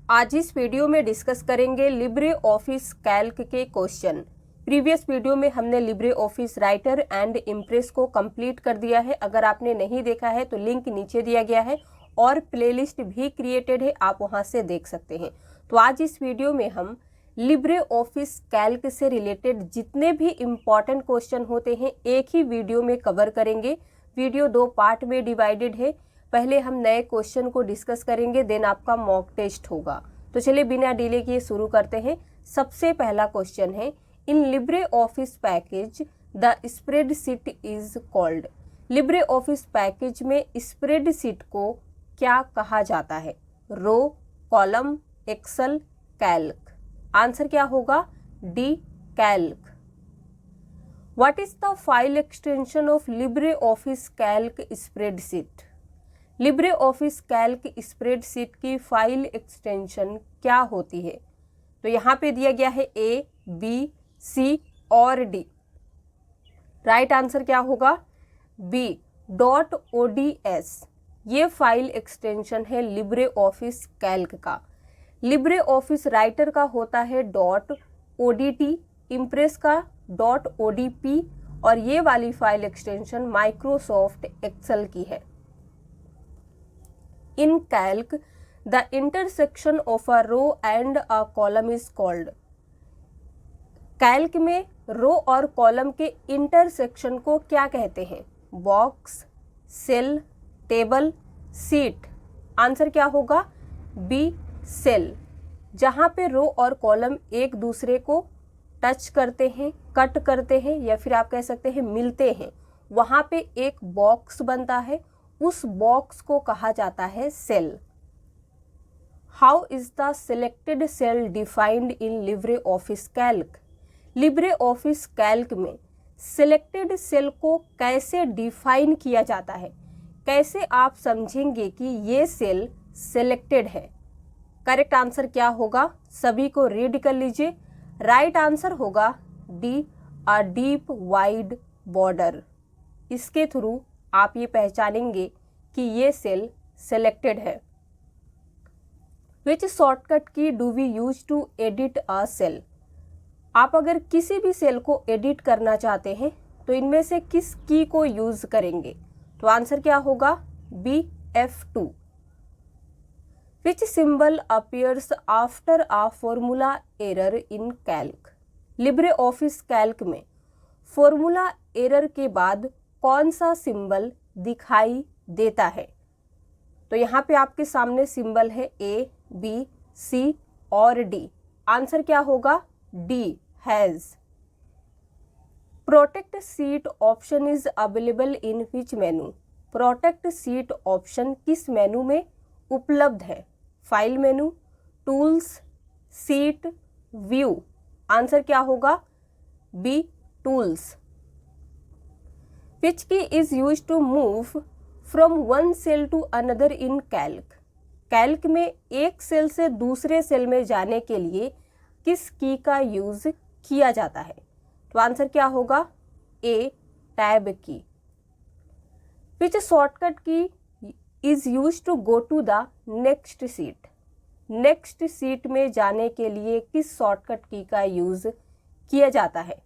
आज इस वीडियो में डिस्कस करेंगे लिब्रे ऑफिस कैल्क के क्वेश्चन। प्रीवियस वीडियो में हमने Libre office writer and impress को कंप्लीट कर दिया है। अगर आपने नहीं देखा है तो लिंक नीचे दिया गया है और प्लेलिस्ट भी क्रिएटेड है, आप वहां से देख सकते हैं। तो आज इस वीडियो में हम लिब्रे ऑफिस कैल्क से रिलेटेड जितने भी इम्पॉर्टेंट क्वेश्चन होते हैं एक ही वीडियो में कवर करेंगे। वीडियो 2 पार्ट में डिवाइडेड है। पहले हम नए क्वेश्चन को डिस्कस करेंगे, देन आपका मॉक टेस्ट होगा। तो चलिए बिना डिले किए शुरू करते हैं। सबसे पहला क्वेश्चन है, इन Libre office package the spreadsheet is called. Libre office package में स्प्रेडशीट को क्या कहा जाता है? रो, कॉलम, एक्सेल, कैल्क। आंसर क्या होगा? D, Calc. What is the file extension of LibreOffice Calc spreadsheet? Libre office Calc spreadsheet की file extension क्या होती है? तो यहाँ पे दिया गया है ए, बी, सी और डी। राइट आंसर क्या होगा? B, .ods। ये फाइल एक्सटेंशन है लिब्रे ऑफिस कैल्क का। लिब्रे ऑफिस राइटर का होता है .odt, इम्प्रेस का .odp और ये वाली फाइल एक्सटेंशन माइक्रोसॉफ्ट एक्सेल की है। In calc, the intersection of a row and a column is called। Calc में रो और कॉलम के इंटरसेक्शन को क्या कहते हैं? Box, cell, table, sheet. Answer क्या होगा? B, cell. जहाँ पे रो और कॉलम एक दूसरे को टच करते हैं, कट करते हैं या फिर आप कह सकते हैं मिलते हैं, वहाँ पे एक बॉक्स बनता है, उस बॉक्स को कहा जाता है cell. How is the selected cell defined in LibreOffice Calc? LibreOffice Calc में सिलेक्टेड सेल को कैसे डिफाइन किया जाता है? कैसे आप समझेंगे कि ये सेल सिलेक्टेड है? करेक्ट आंसर क्या होगा? सभी को रीड कर लीजिए। राइट आंसर होगा D, a deep wide border. इसके थ्रू आप ये पहचानेंगे कि ये सेल सेलेक्टेड है। Which shortcut key do we use to edit a cell? आप अगर किसी भी सेल को एडिट करना चाहते हैं तो इनमें से किस की को यूज करेंगे? तो आंसर क्या होगा? B, F2। Which symbol appears after a formula error in Calc? LibreOffice Calc में फॉर्मूला एरर के बाद कौन सा सिंबल दिखाई देता है? तो यहाँ पे आपके सामने सिंबल है ए, बी, सी और डी। आंसर क्या होगा? D, hash. Protect sheet option is available in which menu? Protect sheet option किस मेनू में उपलब्ध है? File menu, tools, sheet, view. Answer क्या होगा? B, tools. Which key is used to move from one cell to another in calc? Calc में एक cell से दूसरे सेल में जाने के लिए किस की का यूज किया जाता है? तो आंसर क्या होगा? ए, टैब की। Which shortcut key is used to go to the next seat? Next seat में जाने के लिए किस शॉर्टकट की का यूज किया जाता है?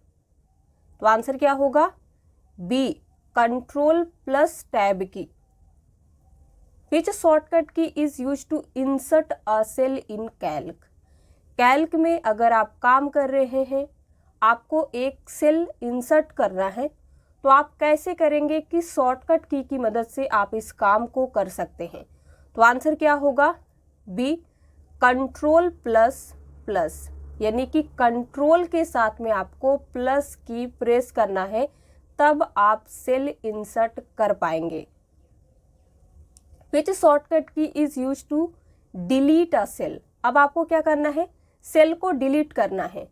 तो आंसर क्या होगा? B, control plus tab key. Which shortcut key is use to insert a cell in Calc? Calc में अगर आप काम कर रहे हैं, आपको एक सेल इंसर्ट करना है, तो आप कैसे करेंगे? कि शॉर्टकट की मदद से आप इस काम को कर सकते हैं। तो आंसर क्या होगा? B, control plus plus. यानी कि कंट्रोल के साथ में आपको प्लस की प्रेस करना है, तब आप सेल इंसर्ट कर पाएंगे। Which shortcut key is use to delete a cell? अब आपको क्या करना है? सेल को डिलीट करना है,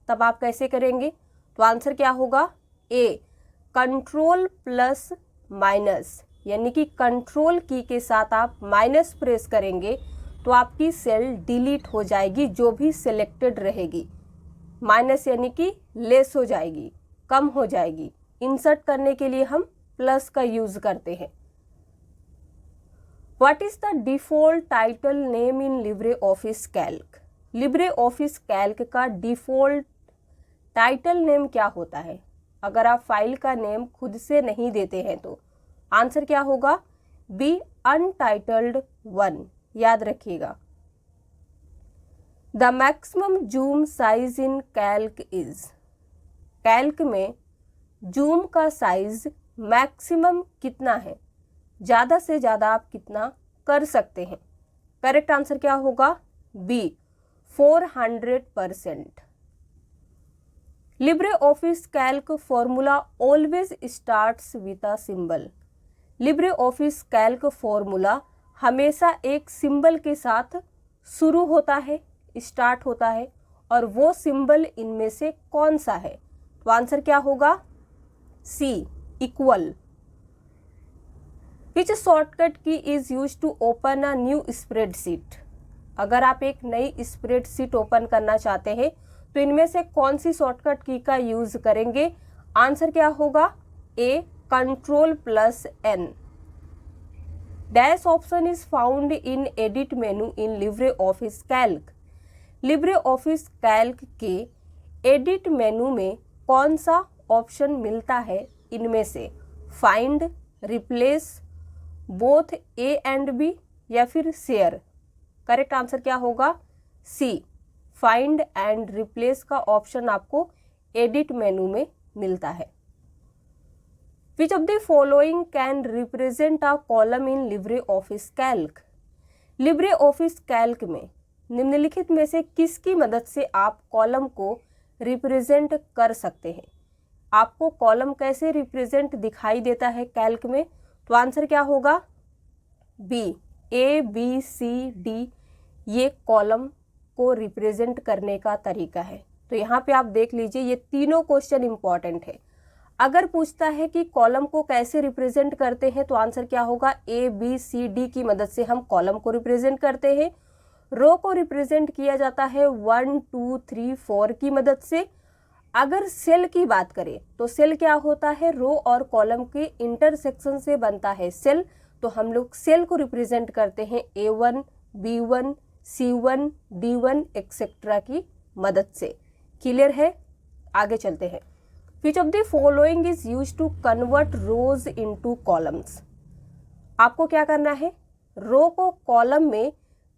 तब आप कैसे करेंगे? तो आंसर क्या होगा? A, control plus minus. यानी कि कंट्रोल की के साथ आप माइनस प्रेस करेंगे तो आपकी सेल डिलीट हो जाएगी, जो भी सिलेक्टेड रहेगी। माइनस यानी कि लेस हो जाएगी, कम हो जाएगी। इंसर्ट करने के लिए हम प्लस का यूज करते हैं। What is the default title name in LibreOffice Calc? LibreOffice Calc का डिफॉल्ट टाइटल नेम क्या होता है? अगर आप फाइल का नेम खुद से नहीं देते हैं तो आंसर क्या होगा? B, untitled 1। याद रखिएगा। The maximum zoom size in Calc is. Calc में जूम का साइज मैक्सिमम कितना है? ज़्यादा से ज़्यादा आप कितना कर सकते हैं? करेक्ट आंसर क्या होगा? B, 400%। LibreOffice Calc formula always starts with a symbol. LibreOffice Calc formula हमेशा एक सिंबल के साथ शुरू होता है, स्टार्ट होता है, और वो सिंबल इनमें से कौन सा है? तो आंसर क्या होगा? C, equal. Which shortcut key is use to open a new spreadsheet? अगर आप एक नई स्प्रेडशीट ओपन करना चाहते हैं तो इनमें से कौन सी शॉर्टकट की का यूज करेंगे? आंसर क्या होगा? A, Ctrl+N। Dash option is found in edit menu in LibreOffice Calc. LibreOffice Calc के एडिट मेनू में कौन सा ऑप्शन मिलता है इनमें से? Find, replace, both A and B, या फिर शेयर? करेक्ट आंसर क्या होगा? सी, फाइंड एंड रिप्लेस का ऑप्शन आपको एडिट मेनू में मिलता है। Which of the following can represent a column in LibreOffice Calc? LibreOffice Calc में निम्नलिखित में से किसकी मदद से आप कॉलम को रिप्रेजेंट कर सकते हैं? आपको कॉलम कैसे रिप्रेजेंट दिखाई देता है कैल्क में? तो आंसर क्या होगा? बी, ए, बी, सी, डी, ये कॉलम को रिप्रेजेंट करने का तरीका है। तो यहाँ पे आप देख लीजिए, ये तीनों क्वेश्चन इंपॉर्टेंट है। अगर पूछता है कि कॉलम को कैसे रिप्रेजेंट करते हैं तो आंसर क्या होगा? ए, बी, सी, डी की मदद से हम कॉलम को रिप्रेजेंट करते हैं। रो को रिप्रेजेंट किया जाता है 1, 2, 3, 4 की मदद से। अगर सेल की बात करें तो सेल क्या होता है? रो और कॉलम के इंटरसेक्शन से बनता है सेल। तो हम लोग सेल को रिप्रेजेंट करते हैं A1, B1, C1, D1 etcetera की मदद से। क्लियर है? आगे चलते हैं। Which of the following is use to convert rows into columns? आपको क्या करना है? रो को कॉलम में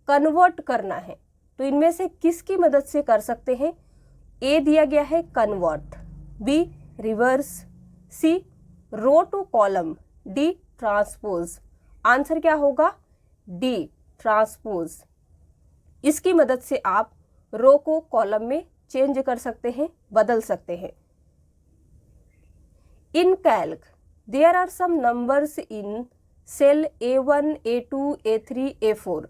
कन्वर्ट करना है। तो इनमें से किसकी मदद से कर सकते हैं? ए दिया गया है convert, B reverse, C row to column, D transpose. Answer क्या होगा? D transpose. इसकी मदद से आप रो को कॉलम में चेंज कर सकते हैं, बदल सकते हैं। In Calc there are some numbers in cell A1, A2, A3, A4.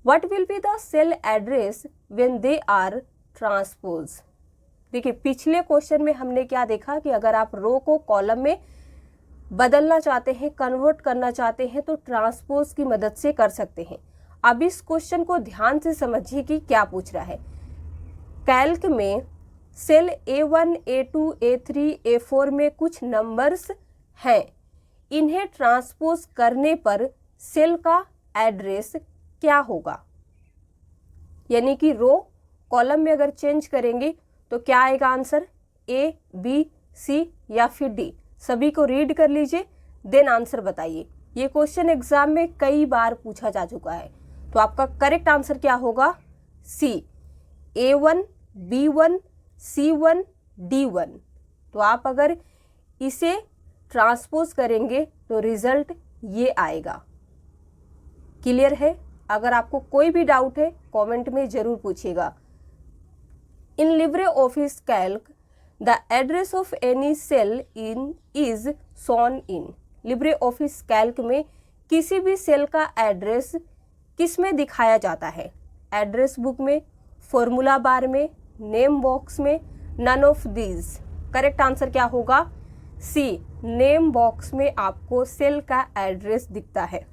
What will be the cell address when they are transpose? देखिए, पिछले क्वेश्चन में हमने क्या देखा कि अगर आप रो को कॉलम में बदलना चाहते हैं, कन्वर्ट करना चाहते हैं तो ट्रांसपोज की मदद से कर सकते हैं। अब इस क्वेश्चन को ध्यान से समझिए कि क्या पूछ रहा है। कैल्क में cell A1, A2, A3, A4 में कुछ नंबर्स हैं। इन्हें ट्रांसपोज करने पर सेल का एड्रेस क्या होगा? यानी कि रो कॉलम में अगर चेंज करेंगे तो क्या आएगा आंसर? ए, बी, सी या फिर डी? सभी को रीड कर लीजिए, देन आंसर बताइए। ये क्वेश्चन एग्जाम में कई बार पूछा जा चुका है। तो आपका करेक्ट आंसर क्या होगा? सी, A1, B1, C1, D1। तो आप अगर इसे ट्रांसपोज करेंगे तो रिजल्ट ये आएगा। क्लियर है? अगर आपको कोई भी डाउट है कमेंट में जरूर पूछिएगा। In LibreOffice Calc the address of any cell in is shown in. LibreOffice Calc में किसी भी सेल का एड्रेस किस में दिखाया जाता है? एड्रेस बुक में, फॉर्मूला बार में, नेम बॉक्स में, none of these. Correct answer क्या होगा? सी, नेम बॉक्स में आपको सेल का एड्रेस दिखता है।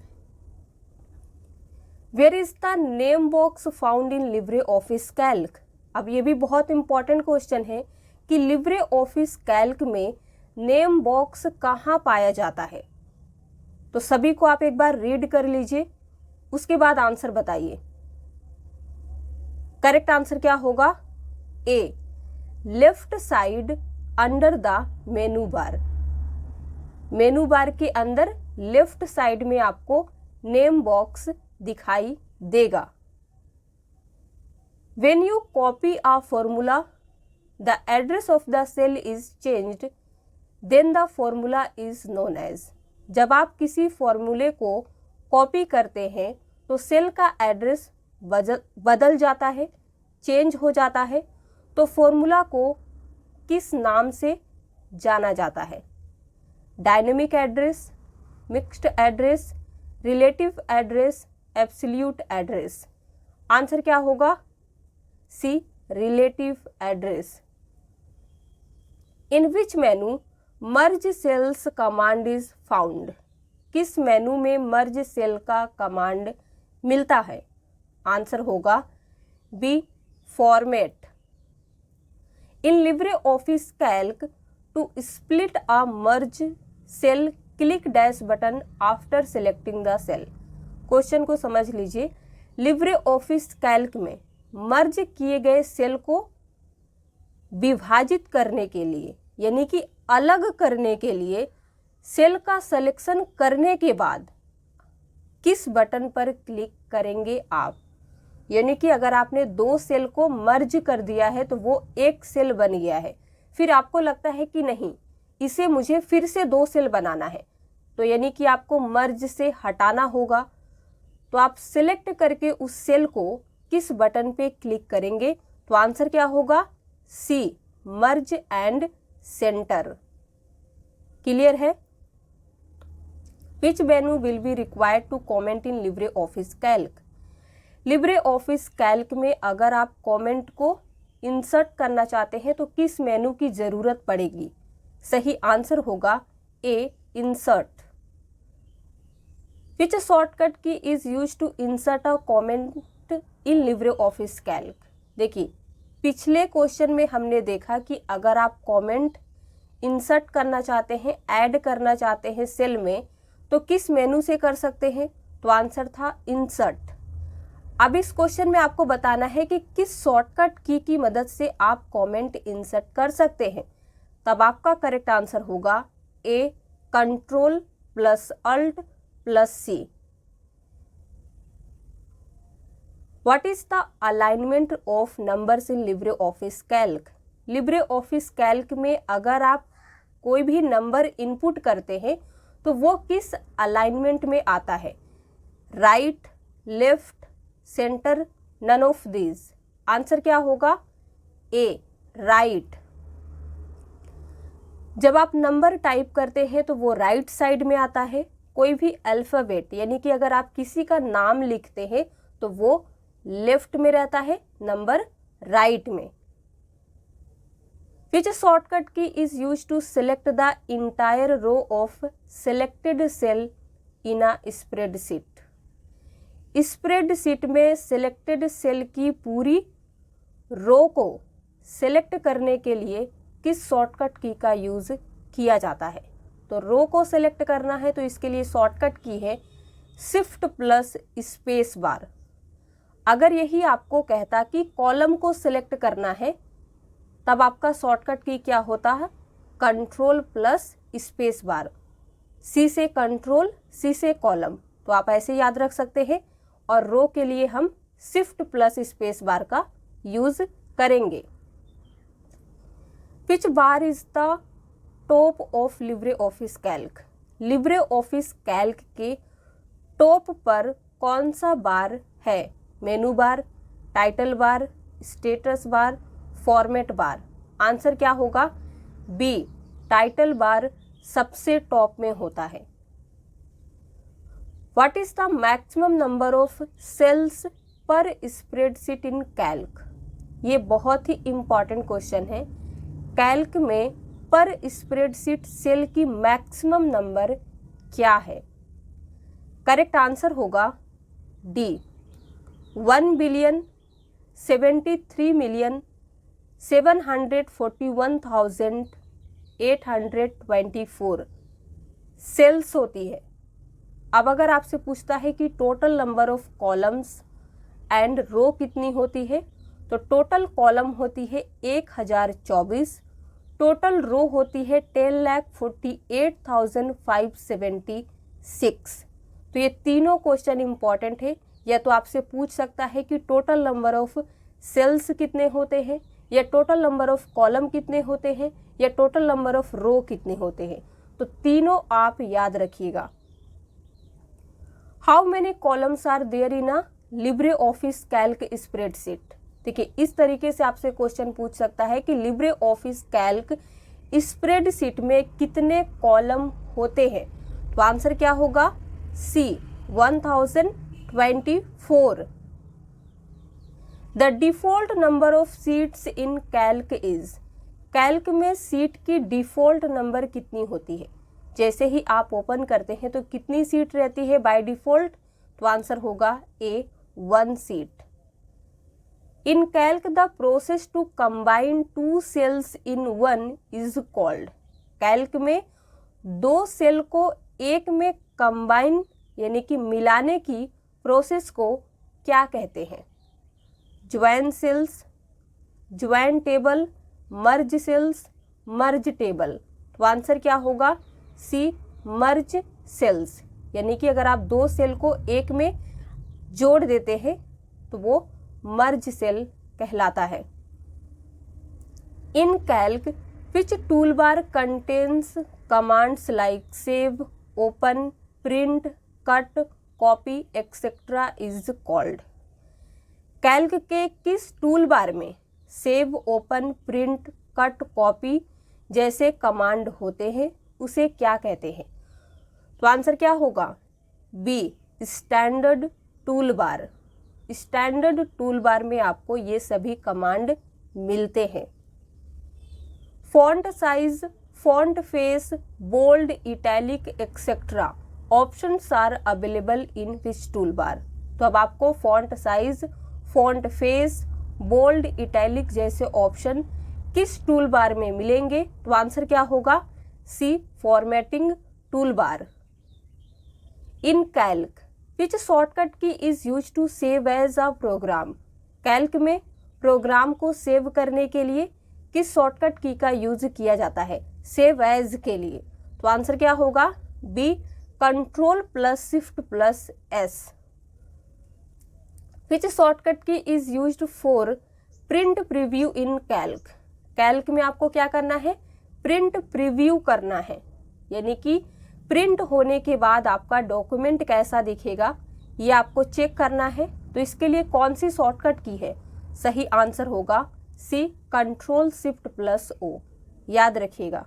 Where is the name box found in LibreOffice Calc? अब ये भी बहुत इंपॉर्टेंट क्वेश्चन है कि लिब्रे ऑफिस कैल्क में नेम बॉक्स कहाँ पाया जाता है। तो सभी को आप एक बार रीड कर लीजिए, उसके बाद आंसर बताइए। करेक्ट आंसर क्या होगा? A, left side under the menu bar. Menu bar के अंदर लेफ्ट साइड में आपको नेम बॉक्स दिखाई देगा। When you copy a formula, the address of the cell is changed, then the formula is known as। जब आप किसी फॉर्मूले को कॉपी करते हैं तो सेल का एड्रेस बदल जाता है, चेंज हो जाता है, तो फॉर्मूला को किस नाम से जाना जाता है? Dynamic address, mixed address, relative address, absolute address. Answer क्या होगा? C, relative address. In which menu merge cells command is found. किस मेनू में मर्ज सेल का कमांड मिलता है? आंसर होगा B, format. In LibreOffice Calc to split a merge cell click dash button after selecting the cell. Question को समझ लीजिए। Libre office Calc में मर्ज किए गए सेल को विभाजित करने के लिए, यानी कि अलग करने के लिए, सेल का सिलेक्शन करने के बाद किस बटन पर क्लिक करेंगे आप? यानी कि अगर आपने दो सेल को मर्ज कर दिया है तो वो एक सेल बन गया है, फिर आपको लगता है कि नहीं, इसे मुझे फिर से दो सेल बनाना है, तो यानी कि आपको मर्ज से हटाना होगा। तो आप सिलेक्ट करके उस सेल को किस बटन पे क्लिक करेंगे? तो आंसर क्या होगा? C, merge and center. Clear है? Which menu will be required to comment in LibreOffice Calc. LibreOffice Calc में अगर आप कमेंट को इंसर्ट करना चाहते हैं तो किस मेनू की जरूरत पड़ेगी? सही आंसर होगा A, insert. Which shortcut key is use to insert a comment in LibreOffice Calc. देखिए, पिछले क्वेश्चन में हमने देखा कि अगर आप कमेंट इंसर्ट करना चाहते हैं, ऐड करना चाहते हैं सेल में, तो किस मेनू से कर सकते हैं? तो आंसर था इंसर्ट। अब इस क्वेश्चन में आपको बताना है कि किस शॉर्टकट की मदद से आप कमेंट इंसर्ट कर सकते हैं। तब आपका करेक्ट आंसर होगा A, control plus alt plus C. What is the alignment of numbers in LibreOffice Calc? LibreOffice Calc में अगर आप कोई भी नंबर इनपुट करते हैं तो वो किस अलाइनमेंट में आता है? Right, left, center, none of these. Answer क्या होगा? A, right. जब आप नंबर टाइप करते हैं तो वो राइट साइड में आता है। कोई भी अल्फाबेट, यानी कि अगर आप किसी का नाम लिखते हैं तो वो लेफ्ट में रहता है, नंबर राइट में। Which shortcut key is use to select the entire row of selected cell in a spreadsheet. Spreadsheet में सिलेक्टेड सेल की पूरी रो को सिलेक्ट करने के लिए किस शॉर्टकट की का यूज किया जाता है? तो रो को सिलेक्ट करना है तो इसके लिए शॉर्टकट की है शिफ्ट प्लस स्पेस बार। अगर यही आपको कहता कि कॉलम को सिलेक्ट करना है, तब आपका शॉर्टकट की क्या होता है? Control plus space bar. C से कंट्रोल, सी से कॉलम, तो आप ऐसे याद रख सकते हैं। और रो के लिए हम शिफ्ट प्लस स्पेस बार का यूज करेंगे। Which bar is the top of LibreOffice Calc. LibreOffice Calc के टॉप पर कौन सा बार है? Menu bar, title bar, status bar, format bar. Answer क्या होगा? बी, टाइटल बार सबसे टॉप में होता है। What is the maximum number of cells per spreadsheet in Calc. ये बहुत ही इंपॉर्टेंट क्वेश्चन है। कैल्क में पर स्प्रेडशीट सेल की मैक्सिमम नंबर क्या है? करेक्ट आंसर होगा डी, 1,73,741,824 सेल्स होती है। अब अगर आपसे पूछता है कि total number of columns and row कितनी होती है, तो टोटल कॉलम होती है 1024, टोटल रो होती है 10,48,576। तो ये तीनों क्वेश्चन इंपॉर्टेंट है। या तो आपसे पूछ सकता है कि टोटल नंबर ऑफ सेल्स कितने होते हैं, या टोटल नंबर ऑफ कॉलम कितने होते हैं, या टोटल नंबर ऑफ रो कितने होते हैं। तो तीनों आप याद रखिएगा। How many columns are there in a LibreOffice Calc spreadsheet. देखिए, इस तरीके से आपसे क्वेश्चन पूछ सकता है कि लिब्रे ऑफिस कैल्क स्प्रेडशीट में कितने कॉलम होते हैं। तो आंसर क्या होगा? सी, 1024। The default number of seats in Calc is. Calc में सीट की डिफॉल्ट नंबर कितनी होती है? जैसे ही आप ओपन करते हैं तो कितनी सीट रहती है बाय डिफॉल्ट? तो आंसर होगा A, 1 sheet. In Calc the process to combine 2 cells in 1 is called. Calc में 2 सेल को एक में कंबाइन यानी कि मिलाने की प्रोसेस को क्या कहते हैं? Join sales, join table, merge cells, मर्ज टेबल। तो आंसर क्या होगा? C, merge cells. यानी कि अगर आप 2 सेल को एक में जोड़ देते हैं तो वो मर्ज सेल कहलाता है। In Calc which tool bar contains commands like save, open, print, cut, copy etcetera is called. Calc के किस टूल बार में save, open, print, cut, copy जैसे कमांड होते हैं उसे क्या कहते हैं? तो आंसर क्या होगा? B, standard tool bar. Standard tool बार में आपको ये सभी कमांड मिलते हैं। Font size, font face, bold, italic etcetera options are available in which tool bar. तो अब आपको font size, font face, bold, italic जैसे ऑप्शन किस टूल बार में मिलेंगे? तो आंसर क्या होगा? C, formatting tool bar. In Calc which shortcut key is use to save as a program. Calc में प्रोग्राम को सेव करने के लिए किस शॉर्टकट की का यूज किया जाता है सेव एज के लिए? तो आंसर क्या होगा? B, Ctrl+Shift+S। Which shortcut key is used for print preview in Calc. Calc में आपको क्या करना है? प्रिंट प्रीव्यू करना है, यानी कि प्रिंट होने के बाद आपका डॉक्यूमेंट कैसा दिखेगा ये आपको चेक करना है। तो इसके लिए कौन सी शॉर्टकट की है? सही आंसर होगा सी, Ctrl+Shift+O। याद रखिएगा।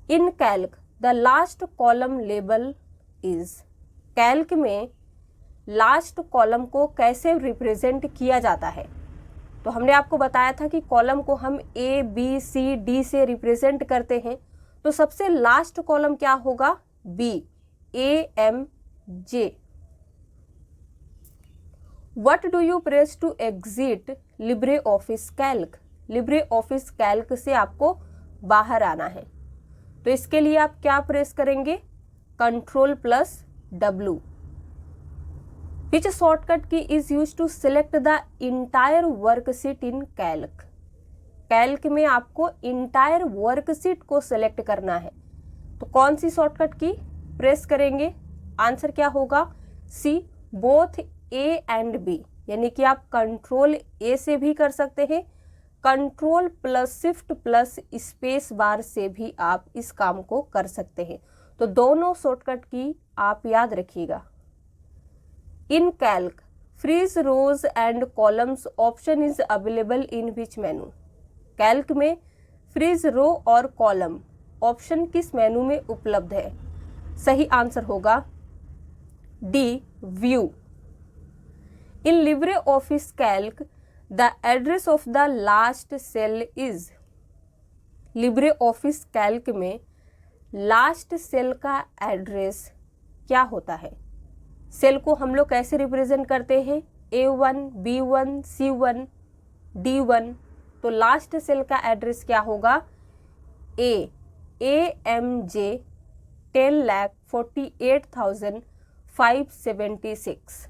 In Calc the last column label is. Calc में लास्ट कॉलम को कैसे रिप्रेजेंट किया जाता है? तो हमने आपको बताया था कि कॉलम को हम ए, बी, सी, डी से रिप्रेजेंट करते हैं। तो सबसे लास्ट कॉलम क्या होगा? B, AMJ। What do you press to exit LibreOffice Calc. LibreOffice Calc से आपको बाहर आना है, तो इसके लिए आप क्या प्रेस करेंगे? Ctrl+W। Which shortcut key is use to select the entire worksheet in Calc. Calc में आपको इंटायर वर्कशीट को सिलेक्ट करना है, तो कौन सी शॉर्टकट की प्रेस करेंगे? आंसर क्या होगा? सी, बोथ A एंड B। यानी कि आप Ctrl+A से भी कर सकते हैं, Ctrl+Shift+S से भी आप इस काम को कर सकते हैं। तो दोनों शॉर्टकट की आप याद रखिएगा। In Calc freeze rows and columns option is available in which menu. Calc में फ्रीज रो और कॉलम ऑप्शन किस मेनू में उपलब्ध है? सही आंसर होगा D, view. In LibreOffice Calc the address of the last cell is. LibreOffice Calc में last cell का एड्रेस क्या होता है? सेल को हम लोग कैसे रिप्रेजेंट करते हैं? A1, B1, C1, D1। तो लास्ट सेल का एड्रेस क्या होगा? A, AMJ 48,576.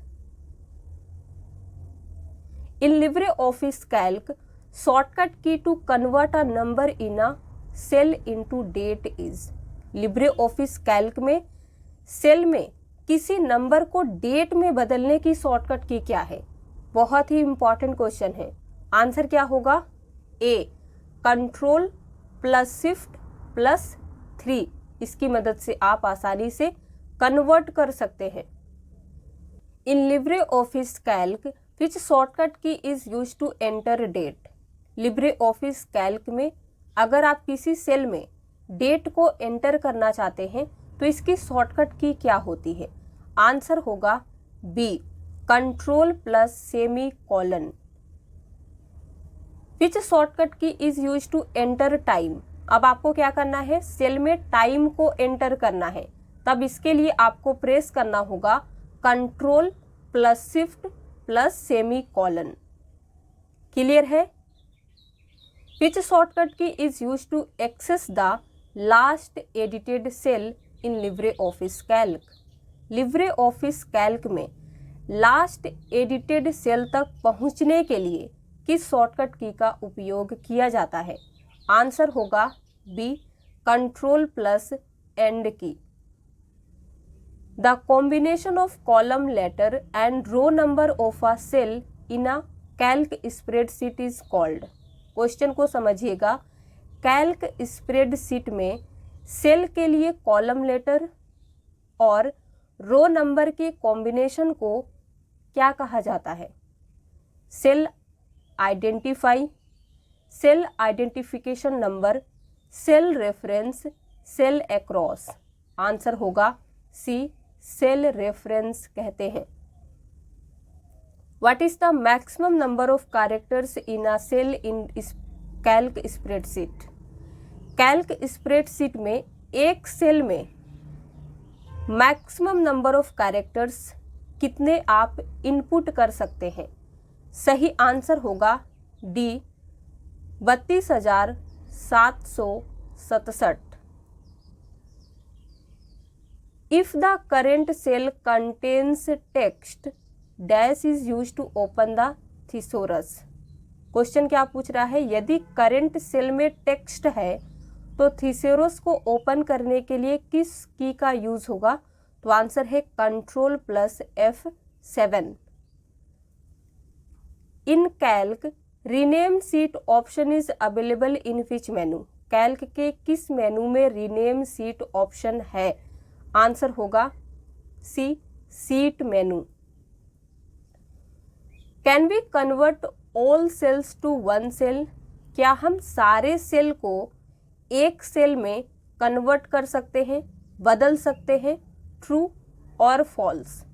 In LibreOffice Calc, shortcut key to convert a number in a cell into date is. LibreOffice Calc में सेल में किसी नंबर को डेट में बदलने की शॉर्टकट की क्या है? बहुत ही इंपॉर्टेंट क्वेश्चन है। आंसर क्या होगा? A, control plus shift plus 3। इसकी मदद से आप आसानी से कन्वर्ट कर सकते हैं। इन LibreOffice Calc which shortcut key is use to enter date. LibreOffice Calc में अगर आप किसी सेल में डेट को एंटर करना चाहते हैं तो इसकी शॉर्टकट की क्या होती है? आंसर होगा B, control plus semicolon. Which shortcut key is use to enter time. अब आपको क्या करना है? सेल में टाइम को एंटर करना है, तब इसके लिए आपको प्रेस करना होगा control plus shift plus semicolon. Clear है? Which shortcut key is use to access the last edited cell in LibreOffice Calc। LibreOffice Calc में लास्ट एडिटेड सेल तक पहुंचने के लिए किस शॉर्टकट की का उपयोग किया जाता है? आंसर होगा B, control plus end key. The combination of column letter and row number of a cell in a Calc spreadsheet is called. Question को समझिएगा। कैल्क स्प्रेडशीट में सेल के लिए कॉलम लेटर और रो नंबर के कॉम्बिनेशन को क्या कहा जाता है? Cell identify, cell identification number, cell reference, cell across. Answer होगा सी, सेल रेफरेंस कहते हैं। What is the maximum number of characters in a cell in Calc spreadsheet. Calc spreadsheet में एक सेल में मैक्सिमम नंबर ऑफ कैरेक्टर्स कितने आप input कर सकते हैं? सही आंसर होगा D, 32,767। If the current cell contains text dash is use to open the thesaurus. Question क्या पूछ रहा है? यदि करेंट सेल में टेक्स्ट है तो थिसोरस को ओपन करने के लिए किस की का यूज होगा? तो आंसर है control plus F7। In Calc rename sheet option is available in which menu. Calc के किस मेनू में रीनेम सीट ऑप्शन है? आंसर होगा C, sheet menu. Can we convert all cells to one cell. क्या हम सारे cell को एक सेल में कन्वर्ट कर सकते हैं, बदल सकते हैं? ट्रू और फॉल्स।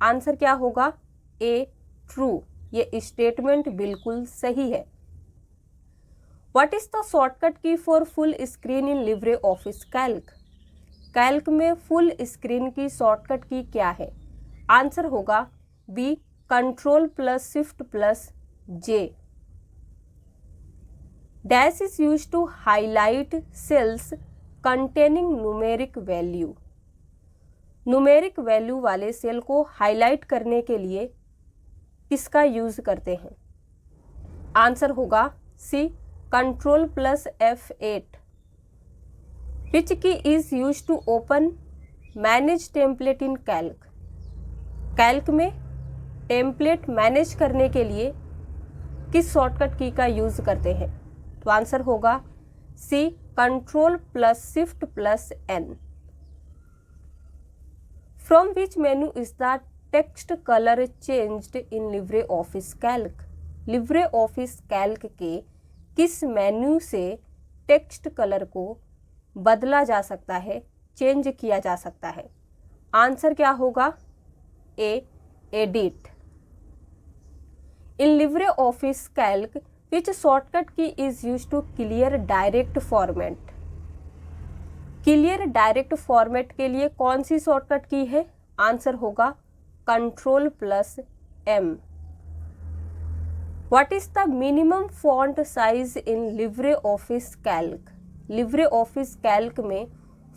आंसर क्या होगा? ए, ट्रू। ये स्टेटमेंट बिल्कुल सही है। What is the shortcut key for full screen in LibreOffice Calc। Calc में फुल स्क्रीन की शॉर्टकट की क्या है? आंसर होगा B, control plus shift plus J. Dash is use to highlight cells containing numeric value. Numeric value वाले cell को highlight करने के लिए किसका यूज करते हैं? आंसर होगा C, control plus F8। Which key is use to open manage template in Calc. Calc में टेम्पलेट मैनेज करने के लिए किस शॉर्टकट की का यूज करते हैं? तो आंसर होगा C, control plus shift plus N। From which menu is the text colour changed in LibreOffice Calc। LibreOffice Calc के किस मेन्यू से टेक्स्ट कलर को बदला जा सकता है, चेंज किया जा सकता है? आंसर क्या होगा? A, edit. In LibreOffice Calc which shortcut key is use to clear direct format. Clear direct format के लिए कौन सी शॉर्टकट की है? आंसर होगा control plus M। What is the minimum font size in LibreOffice Calc। LibreOffice Calc में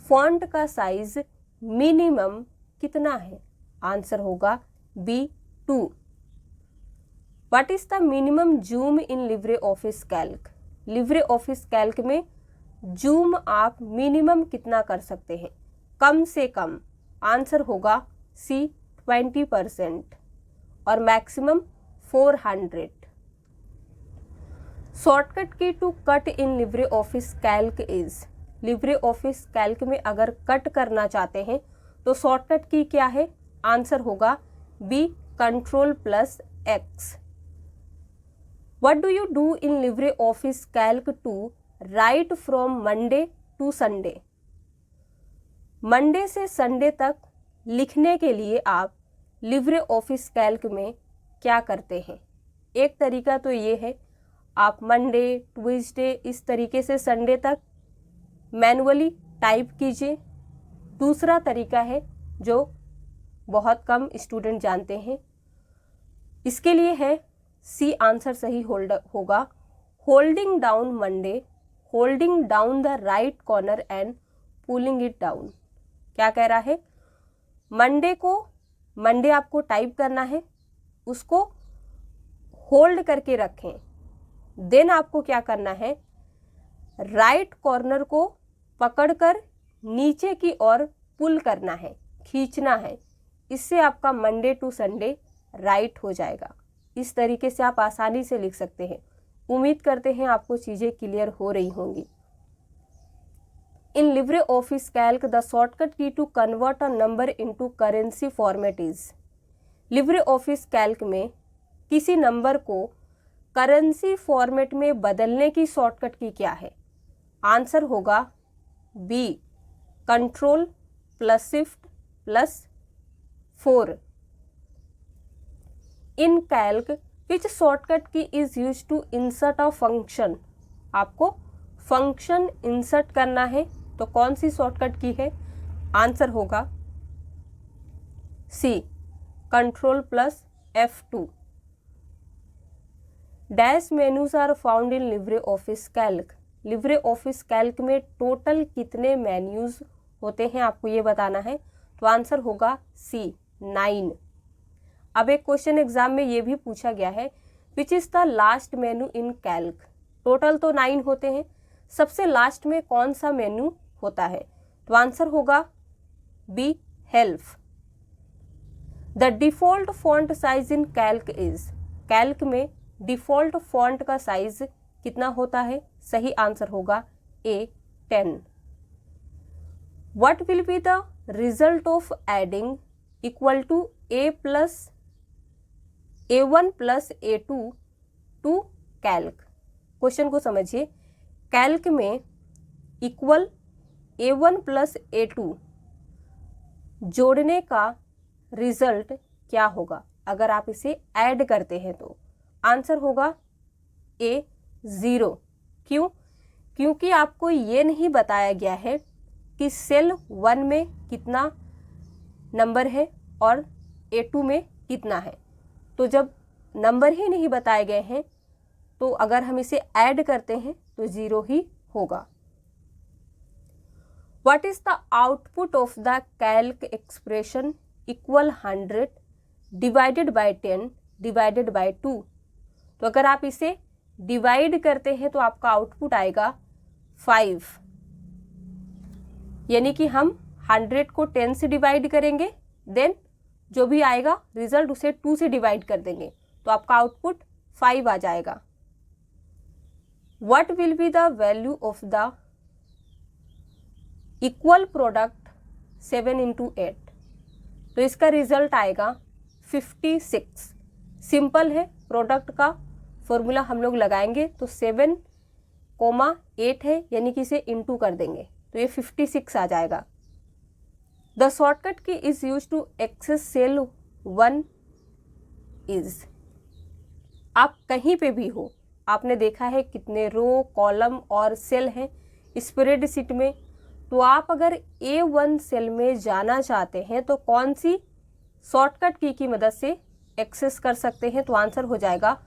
font का size minimum कितना है? आंसर होगा B 2। What is the minimum zoom in LibreOffice Calc? LibreOffice Calc में zoom आप minimum कितना कर सकते हैं? कम से कम। आंसर होगा सी 20% और maximum 400। Shortcut key to cut in LibreOffice Calc is? LibreOffice Calc में अगर कट करना चाहते हैं तो शॉर्टकट की क्या है? आंसर होगा B Ctrl+X। What do you do in LibreOffice Calc to write from Monday to Sunday? Monday से संडे तक लिखने के लिए आप लिब्रे ऑफिस कैल्क में क्या करते हैं? एक तरीका तो ये है, आप मंडे ट्यूसडे इस तरीके से संडे तक मैनुअली टाइप कीजिए। दूसरा तरीका है जो बहुत कम स्टूडेंट जानते हैं, इसके लिए है सी आंसर सही होगा, holding down Monday, holding down the right corner and pulling it down. क्या कह रहा है? मंडे आपको टाइप करना है, उसको होल्ड करके रखें। देन आपको क्या करना है? राइट कॉर्नर को पकड़कर नीचे की ओर पुल करना है, खींचना है। इससे आपका मंडे टू संडे राइट हो जाएगा। इस तरीके से आप आसानी से लिख सकते हैं। उम्मीद करते हैं आपको चीज़ें क्लियर हो रही होंगी। In LibreOffice Calc the shortcut key to convert a number into currency format is? LibreOffice Calc में किसी नंबर को करेंसी फॉर्मेट में बदलने की शॉर्टकट की क्या है? आंसर होगा B Ctrl+Shift+4। In Calc which shortcut key is use to insert a function? आपको फंक्शन इंसर्ट करना है तो कौन सी शॉर्टकट की है? आंसर होगा C Ctrl+F2। Dash menus are found in LibreOffice Calc? LibreOffice Calc में total कितने मेन्यूज होते हैं आपको ये बताना है, तो आंसर होगा सी 9। अब एक क्वेश्चन एग्जाम में ये भी पूछा गया है which is the last menu in Calc? Total तो 9 होते हैं, सबसे लास्ट में कौन सा मेनू होता है? तो आंसर होगा B help. The default font size in Calc is? Calc में डिफॉल्ट फॉन्ट का साइज कितना होता है? सही आंसर होगा A 10। What will be the result of adding equal to A1 plus A2 to Calc? Question को समझिए। कैल्क में इक्वल A1 प्लस A2 जोड़ने का रिजल्ट क्या होगा अगर आप इसे ऐड करते हैं? तो आंसर होगा ए 0। क्यों? क्योंकि आपको ये नहीं बताया गया है कि सेल 1 में कितना नंबर है और A2 में कितना है। तो जब नंबर ही नहीं बताए गए हैं तो अगर हम इसे ऐड करते हैं तो 0 ही होगा। What is the output of the calc expression equal 100 divided by 10 divided by 2? तो अगर आप इसे डिवाइड करते हैं तो आपका आउटपुट आएगा 5, यानी कि हम 100 को 10 से डिवाइड करेंगे, देन जो भी आएगा रिजल्ट उसे 2 से डिवाइड कर देंगे तो आपका आउटपुट 5 आ जाएगा। What will be the value of the equal product 7 × 8? तो इसका रिजल्ट आएगा 56। सिंपल है, प्रोडक्ट का फॉर्मूला हम लोग लगाएंगे तो 7,8 है, यानी कि इसे इंटू कर देंगे तो ये 56 आ जाएगा। The shortcut key is use to access cell 1 is? आप कहीं पे भी हो, आपने देखा है कितने रो, कॉलम और सेल हैं स्प्रेडशीट में, तो आप अगर A1 सेल में जाना चाहते हैं तो कौन सी शॉर्टकट की मदद से एक्सेस कर सकते हैं? तो आंसर हो जाएगा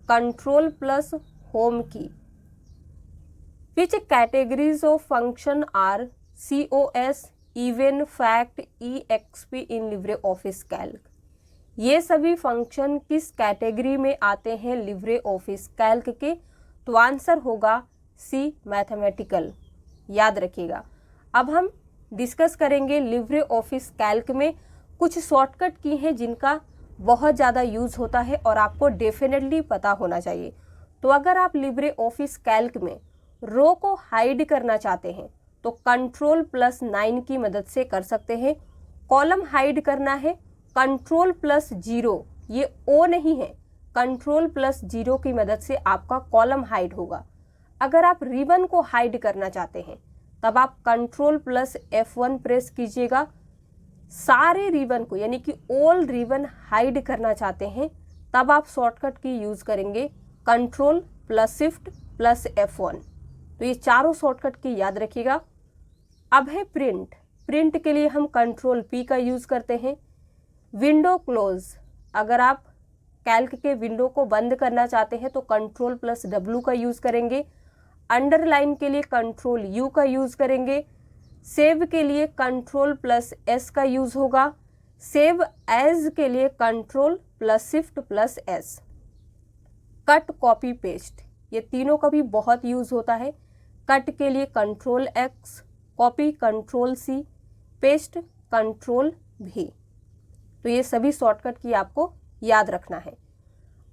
Ctrl+Home की। Which categories of function are COS, even, fact, EXP in LibreOffice Calc. ये सभी फंक्शन किस कैटेगरी में आते हैं लिब्रे ऑफिस कैल्क के? तो आंसर होगा सी, मैथमेटिकल। याद रखिएगा। अब हम डिस्कस करेंगे लिब्रे ऑफिस कैल्क में कुछ शॉर्टकट की हैं जिनका बहुत ज़्यादा यूज़ होता है और आपको डेफिनेटली पता होना चाहिए। तो अगर आप लिब्रे ऑफिस कैल्क में रो को हाइड करना चाहते हैं तो Ctrl+9 की मदद से कर सकते हैं। कॉलम हाइड करना है Ctrl+0, ये O नहीं है, Ctrl+0 की मदद से आपका कॉलम हाइड होगा। अगर आप रिबन को हाइड करना चाहते हैं तब आप Ctrl+F1 प्रेस कीजिएगा। सारे रिबन को यानी कि ऑल रिबन हाइड करना चाहते हैं तब आप शॉर्टकट की यूज़ करेंगे Ctrl+Shift+F1। तो ये चारों शॉर्टकट की याद रखिएगा। अब है प्रिंट। प्रिंट के लिए हम Ctrl+P का यूज़ करते हैं। विंडो क्लोज, अगर आप कैल्क के विंडो को बंद करना चाहते हैं तो Ctrl+W का यूज़ करेंगे। अंडरलाइन के लिए Ctrl+U का यूज़ करेंगे। सेव के लिए Ctrl+S का यूज़ होगा। सेव एज के लिए Ctrl+Shift+S। कट, कॉपी, पेस्ट, ये तीनों का भी बहुत यूज़ होता है। कट के लिए Ctrl+X, copy Ctrl+C, paste Ctrl+V। तो ये सभी शॉर्टकट की आपको याद रखना है।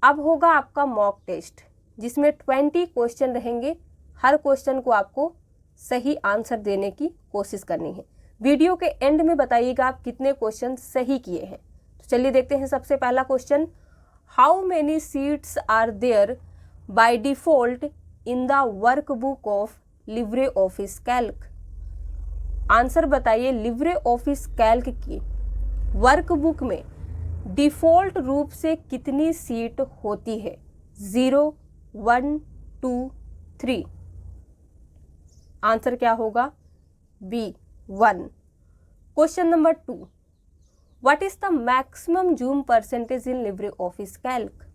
अब होगा आपका मॉक टेस्ट जिसमें 20 क्वेश्चन रहेंगे। हर क्वेश्चन को आपको सही आंसर देने की कोशिश करनी है। वीडियो के एंड में बताइएगा आप कितने क्वेश्चन सही किए हैं। तो चलिए देखते हैं सबसे पहला question. How many sheets are there by default in the workbook of LibreOffice Calc? Answer बताइए। लिब्रे ऑफिस कैल्क की वर्कबुक में डिफ़ॉल्ट रूप से कितनी सीट होती है? 0, 1, 2, 3। आंसर क्या होगा? B, 1। Question number 2, what is the maximum zoom percentage in LibreOffice Calc?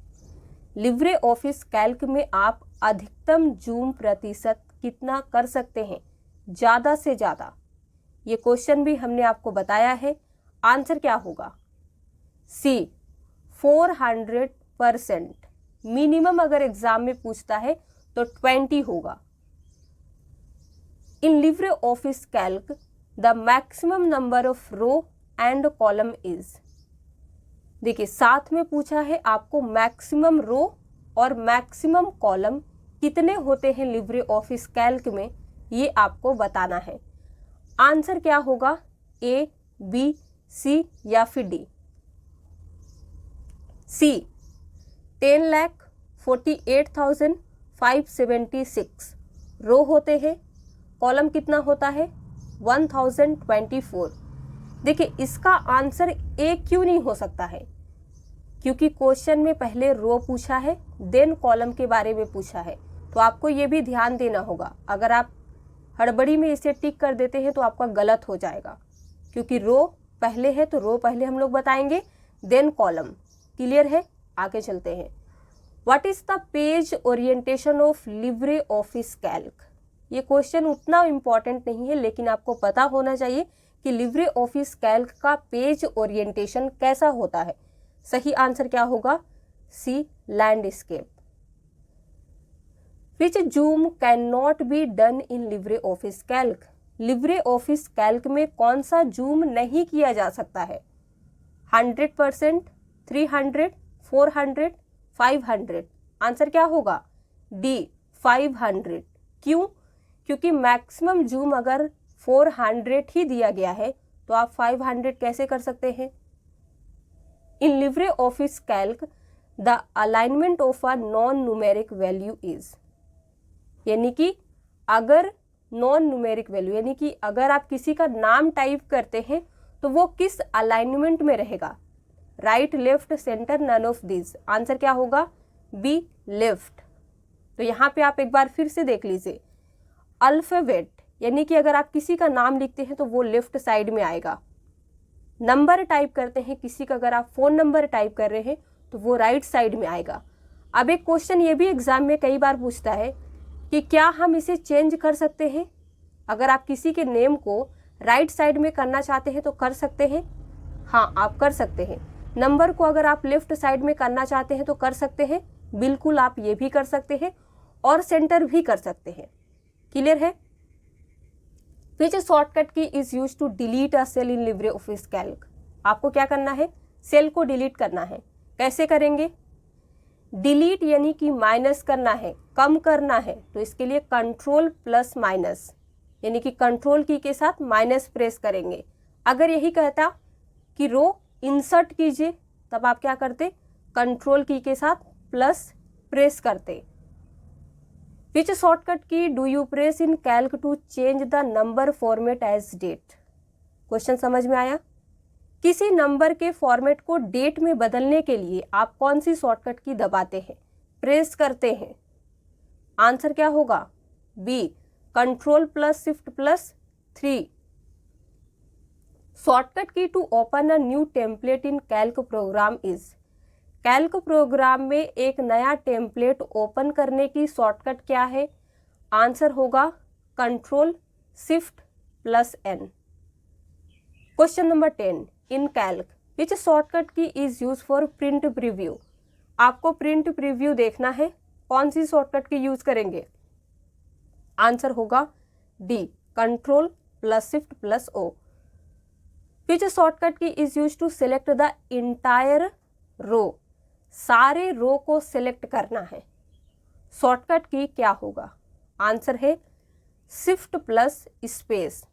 LibreOffice Calc में आप अधिकतम जूम प्रतिशत कितना कर सकते हैं, ज़्यादा से ज़्यादा? ये क्वेश्चन भी हमने आपको बताया है। आंसर क्या होगा? सी, 400%। मिनिमम अगर एग्जाम में पूछता है तो 20 होगा। In LibreOffice Calc the maximum number of row and column is. देखिए साथ में पूछा है आपको मैक्सिमम रो और मैक्सिमम कॉलम कितने होते हैं लिब्रे ऑफिस कैल्क में, ये आपको बताना है। आंसर क्या होगा? ए, बी, सी या फिर डी? सी, 10,48,576 रो होते हैं। कॉलम कितना होता है? 1024। देखिए इसका आंसर ए क्यों नहीं हो सकता है? क्योंकि क्वेश्चन में पहले रो पूछा है देन कॉलम के बारे में पूछा है। तो आपको ये भी ध्यान देना होगा। अगर आप हड़बड़ी में इसे टिक कर देते हैं तो आपका गलत हो जाएगा, क्योंकि रो पहले है तो रो पहले हम लोग बताएंगे देन कॉलम। क्लियर है? आगे चलते हैं। What is the page orientation of LibreOffice Calc? ये क्वेश्चन उतना इम्पॉर्टेंट नहीं है लेकिन आपको पता होना चाहिए कि लिब्रे ऑफिस कैल्क का पेज ओरिएंटेशन कैसा होता है। सही आंसर क्या होगा? C, landscape. Which zoom can not be done in LibreOffice Calc? LibreOffice Calc में कौन सा जूम नहीं किया जा सकता है? 100%, 300, 400, 500। आंसर क्या होगा? डी, 500। क्यों? क्योंकि मैक्सिमम जूम अगर 400 ही दिया गया है तो आप 500 कैसे कर सकते हैं? इन LibreOffice Calc the alignment of a non numeric value is. यानी कि अगर नॉन न्यूमेरिक वैल्यू यानी कि अगर आप किसी का नाम टाइप करते हैं तो वो किस अलाइनमेंट में रहेगा? Right, left, center, none of this. Answer क्या होगा? B, left. तो यहाँ पे आप एक बार फिर से देख लीजिए। अल्फाबेट यानी कि अगर आप किसी का नाम लिखते हैं तो वो लेफ्ट साइड में आएगा। नंबर टाइप करते हैं किसी का, अगर आप फ़ोन नंबर टाइप कर रहे हैं तो वो राइट साइड में आएगा। अब एक क्वेश्चन ये भी एग्जाम में कई बार पूछता है कि क्या हम इसे चेंज कर सकते हैं? अगर आप किसी के नेम को राइट साइड में करना चाहते हैं तो कर सकते हैं, हाँ आप कर सकते हैं। नंबर को अगर आप लेफ्ट साइड में करना चाहते हैं तो कर सकते हैं, बिल्कुल आप ये भी कर सकते हैं और सेंटर भी कर सकते हैं। क्लियर है? Which shortcut key is use to delete a cell in LibreOffice Calc. आपको क्या करना है, सेल को डिलीट करना है। कैसे करेंगे? डिलीट यानी कि माइनस करना है, कम करना है, तो इसके लिए कंट्रोल प्लस माइनस यानी कि कंट्रोल की के साथ माइनस प्रेस करेंगे। अगर यही कहता कि रो इंसर्ट कीजिए तब आप क्या करते, कंट्रोल की के साथ प्लस प्रेस करते। Which shortcut key do you press in Calc to change the number format as date. Question समझ में आया? किसी नंबर के फॉर्मेट को डेट में बदलने के लिए आप कौन सी शॉर्टकट की दबाते हैं, प्रेस करते हैं? आंसर क्या होगा? B, control plus shift plus 3। Shortcut key to open a new template in Calc program is. Calc program में एक नया टेम्पलेट ओपन करने की शॉर्टकट क्या है? आंसर होगा control shift plus N. Question number 10 in Calc which shortcut key is use for print preview. आपको print preview देखना है, कौन सी शॉर्टकट की यूज करेंगे? आंसर होगा D, control plus shift plus O. Which shortcut key is use to select the entire row. सारे row को select करना है, शॉर्टकट की क्या होगा? आंसर है शिफ्ट प्लस स्पेस।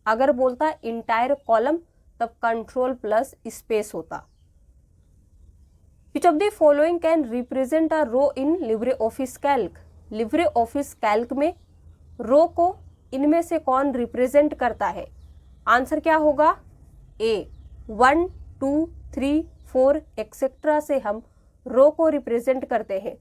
अगर बोलता इंटायर कॉलम तब कंट्रोल प्लस स्पेस होता। Which of the following can represent a row in LibreOffice Calc. LibreOffice Calc में रो को इनमें से कौन रिप्रेजेंट करता है? आंसर क्या होगा? ए, 1 2 3 4 एक्सेट्रा से हम रो को रिप्रेजेंट करते हैं।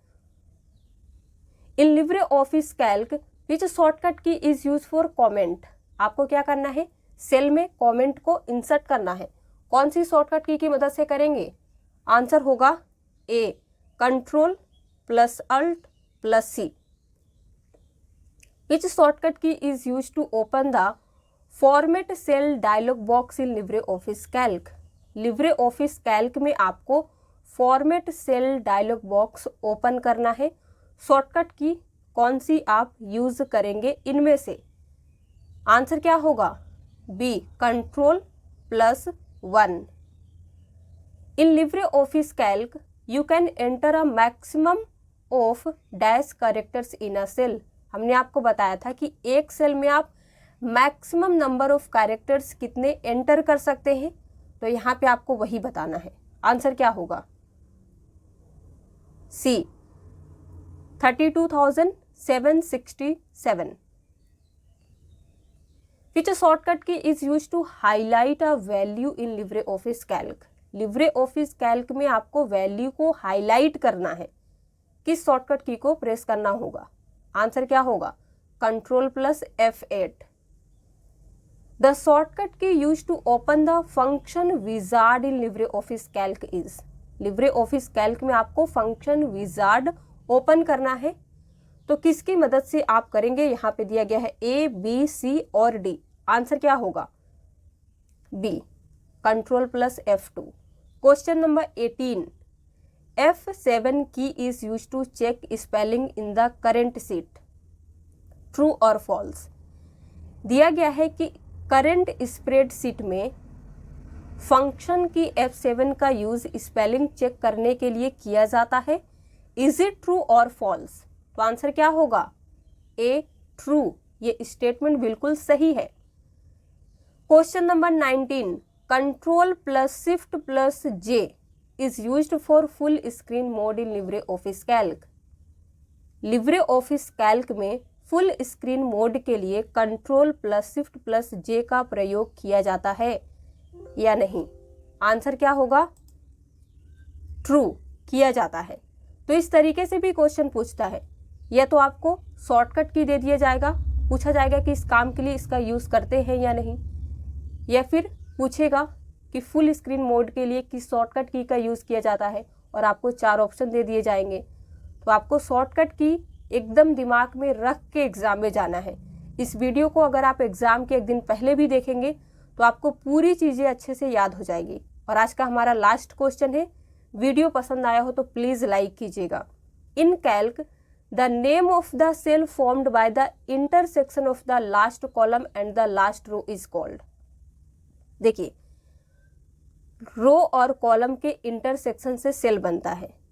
इन LibreOffice Calc which shortcut key is use for comment. आपको क्या करना है, सेल में कॉमेंट को इंसर्ट करना है। कौन सी शॉर्टकट की मदद से करेंगे? आंसर होगा A, control plus alt plus C. Which shortcut key is use to open the format cell dialog box in LibreOffice Calc. LibreOffice Calc में आपको format cell dialog box open करना है। Shortcut की कौन सी आप use करेंगे इनमें से? आंसर क्या होगा? B, control plus 1। In LibreOffice Calc you can enter a maximum of dash characters in a cell. हमने आपको बताया था कि एक सेल में आप मैक्सिमम नंबर ऑफ कैरेक्टर्स कितने एंटर कर सकते हैं, तो यहाँ पे आपको वही बताना है। आंसर क्या होगा? C, 32,767। Which shortcut key is use to highlight a value in LibreOffice Calc. LibreOffice Calc में आपको वैल्यू को हाईलाइट करना है, किस शॉर्टकट की को प्रेस करना होगा? आंसर क्या होगा? Control plus F8। The shortcut key use to open the function wizard in LibreOffice Calc is. LibreOffice Calc में आपको फंक्शन विजार्ड ओपन करना है, तो किसकी मदद से आप करेंगे? यहाँ पे दिया गया है A, B, C और D। आंसर क्या होगा? B, control plus F2। Question number 18 F7 key is use to check spelling in the current sheet. True और फॉल्स। दिया गया है कि करंट स्प्रेडशीट में फंक्शन की F7 का यूज स्पेलिंग चेक करने के लिए किया जाता है। इज इट ट्रू और फॉल्स? तो आंसर क्या होगा? ए, ट्रू। ये स्टेटमेंट बिल्कुल सही है। Question number 19 control plus shift plus J is used for full screen mode in LibreOffice Calc. LibreOffice Calc में फुल स्क्रीन मोड के लिए कंट्रोल प्लस शिफ्ट प्लस जे का प्रयोग किया जाता है या नहीं? आंसर क्या होगा? ट्रू, किया जाता है। तो इस तरीके से भी क्वेश्चन पूछता है, या तो आपको शॉर्टकट की दे दिया जाएगा, पूछा जाएगा कि इस काम के लिए इसका यूज करते हैं या नहीं, या फिर पूछेगा कि फुल स्क्रीन मोड के लिए किस शॉर्टकट की का यूज किया जाता है, और आपको 4 ऑप्शन दे दिए जाएंगे। तो आपको शॉर्टकट की एकदम दिमाग में रख के एग्जाम में जाना है। इस वीडियो को अगर आप एग्ज़ाम के एक दिन पहले भी देखेंगे तो आपको पूरी चीज़ें अच्छे से याद हो जाएगी। और आज का हमारा लास्ट क्वेश्चन है, वीडियो पसंद आया हो तो प्लीज़ लाइक कीजिएगा। In Calc the name of the cell formed by the intersection of the last column and the last row is called. देखिए, रो और कॉलम के इंटरसेक्शन से सेल बनता है।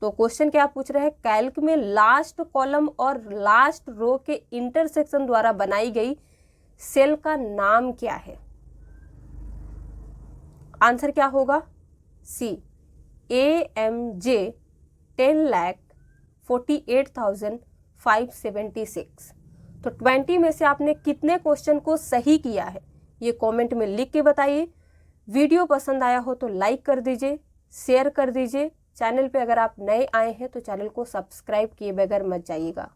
तो क्वेश्चन क्या पूछ रहे हैं, कैल्क में लास्ट कॉलम और लास्ट रो के इंटरसेक्शन द्वारा बनाई गई सेल का नाम क्या है। आंसर क्या होगा, सी, AMJ 10,48,576। तो 20 में से आपने कितने क्वेश्चन को सही किया है ये कमेंट में लिख के बताइए। वीडियो पसंद आया हो तो लाइक कर दीजिए, शेयर कर दीजिए। चैनल पे अगर आप नए आए हैं तो चैनल को सब्सक्राइब किए बगैर मत जाइएगा।